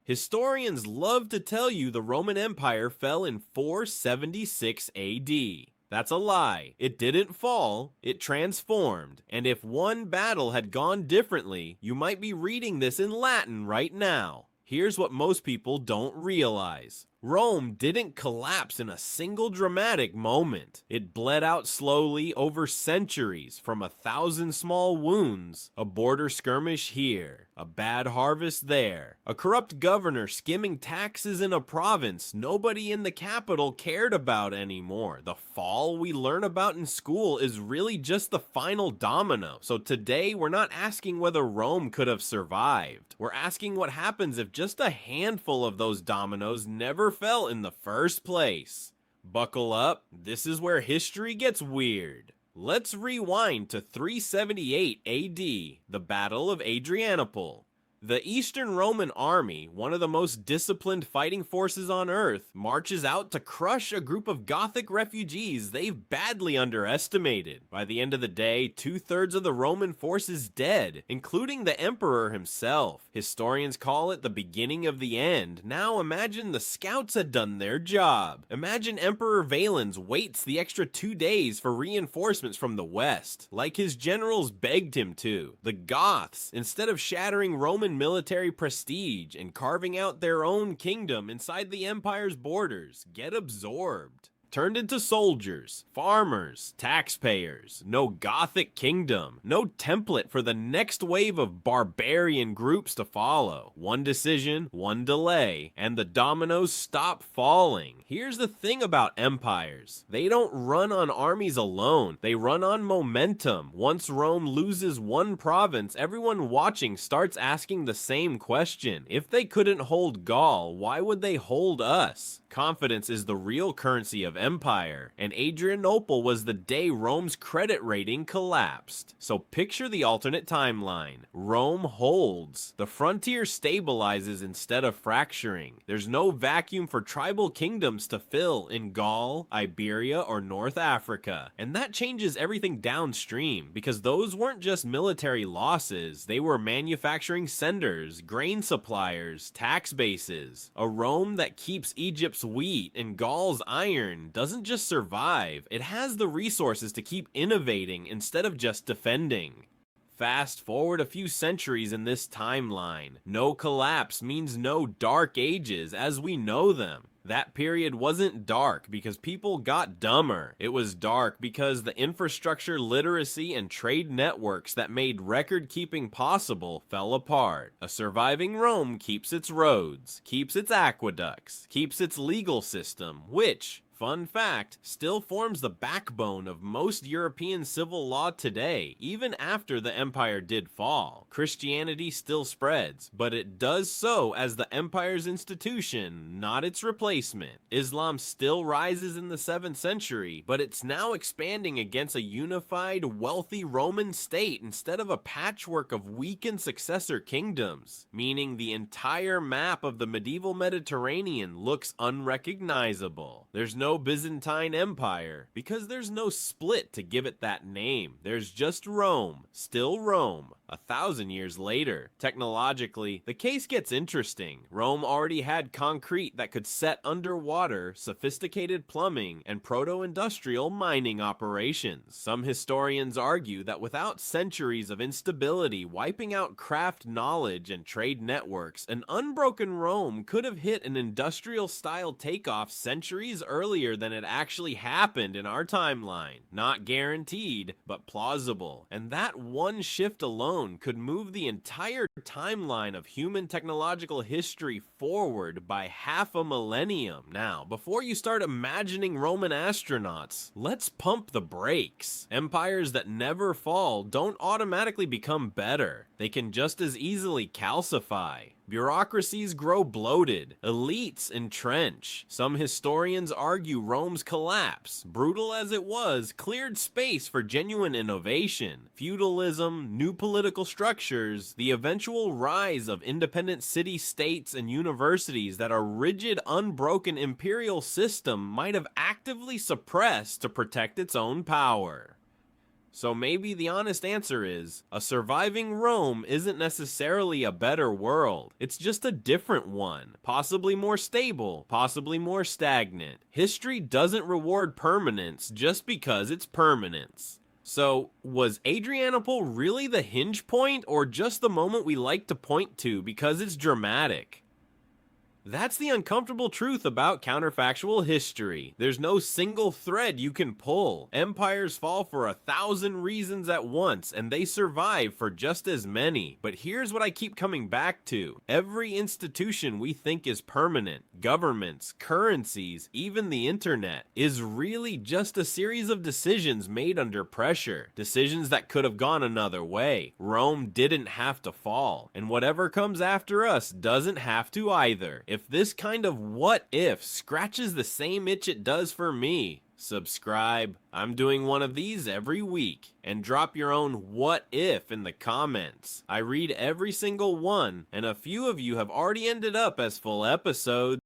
Historians love to tell you the Roman Empire fell in 476 AD. That's a lie. It didn't fall, it transformed. And if one battle had gone differently, you might be reading this in Latin right now. Here's what most people don't realize. Rome didn't collapse in a single dramatic moment. It bled out slowly over centuries from 1,000 small wounds, a border skirmish here, a bad harvest there, a corrupt governor skimming taxes in a province nobody in the capital cared about anymore. The fall we learn about in school is really just the final domino. So today we're not asking whether Rome could have survived. We're asking what happens if just a handful of those dominoes never fell in the first place. Buckle up, this is where history gets weird. Let's rewind to 378 AD, the Battle of Adrianople. The Eastern Roman army, one of the most disciplined fighting forces on Earth, marches out to crush a group of Gothic refugees they've badly underestimated. By the end of the day, 2/3 of the Roman force is dead, including the emperor himself. Historians call it the beginning of the end. Now imagine the scouts had done their job. Imagine Emperor Valens waits the extra 2 days for reinforcements from the west, like his generals begged him to. The Goths, instead of shattering Roman military prestige and carving out their own kingdom inside the empire's borders, get absorbed. Turned into soldiers, farmers, taxpayers, no Gothic kingdom, no template for the next wave of barbarian groups to follow. One decision, one delay, and the dominoes stop falling. Here's the thing about empires. They don't run on armies alone. They run on momentum. Once Rome loses one province, everyone watching starts asking the same question. If they couldn't hold Gaul, why would they hold us? Confidence is the real currency of empire, and Adrianople was the day Rome's credit rating collapsed. So picture the alternate timeline. Rome holds. The frontier stabilizes instead of fracturing. There's no vacuum for tribal kingdoms to fill in Gaul, Iberia, or North Africa. And that changes everything downstream, because those weren't just military losses, they were manufacturing centers, grain suppliers, tax bases. A Rome that keeps Egypt's wheat and Gaul's iron doesn't just survive, it has the resources to keep innovating instead of just defending. Fast forward a few centuries in this timeline. No collapse means no dark ages as we know them. That period wasn't dark because people got dumber. It was dark because the infrastructure, literacy, and trade networks that made record-keeping possible fell apart. A surviving Rome keeps its roads, keeps its aqueducts, keeps its legal system, which, fun fact, still forms the backbone of most European civil law today, even after the empire did fall. Christianity still spreads, but it does so as the empire's institution, not its replacement. Islam still rises in the 7th century, but it's now expanding against a unified, wealthy Roman state instead of a patchwork of weakened successor kingdoms, meaning the entire map of the medieval Mediterranean looks unrecognizable. There's no Byzantine Empire, because there's no split to give it that name. There's just Rome, still Rome, 1,000 years later. Technologically, the case gets interesting. Rome already had concrete that could set underwater, sophisticated plumbing, and proto-industrial mining operations. Some historians argue that without centuries of instability wiping out craft knowledge and trade networks, an unbroken Rome could have hit an industrial-style takeoff centuries earlier than it actually happened in our timeline. Not guaranteed, but plausible. And that one shift alone could move the entire timeline of human technological history forward by half a millennium. Now, before you start imagining Roman astronauts, let's pump the brakes. Empires that never fall don't automatically become better. They can just as easily calcify. Bureaucracies grow bloated, elites entrench. Some historians argue Rome's collapse, brutal as it was, cleared space for genuine innovation. Feudalism, new political structures, the eventual rise of independent city-states and universities that a rigid, unbroken imperial system might have actively suppressed to protect its own power. So maybe the honest answer is, a surviving Rome isn't necessarily a better world. It's just a different one. Possibly more stable, possibly more stagnant. History doesn't reward permanence just because it's permanence. So, was Adrianople really the hinge point, or just the moment we like to point to because it's dramatic? That's the uncomfortable truth about counterfactual history. There's no single thread you can pull. Empires fall for 1,000 reasons at once, and they survive for just as many. But here's what I keep coming back to. Every institution we think is permanent, governments, currencies, even the internet, is really just a series of decisions made under pressure. Decisions that could have gone another way. Rome didn't have to fall, and whatever comes after us doesn't have to either. If this kind of what if scratches the same itch it does for me, subscribe. I'm doing one of these every week. And drop your own what if in the comments. I read every single one, and a few of you have already ended up as full episodes.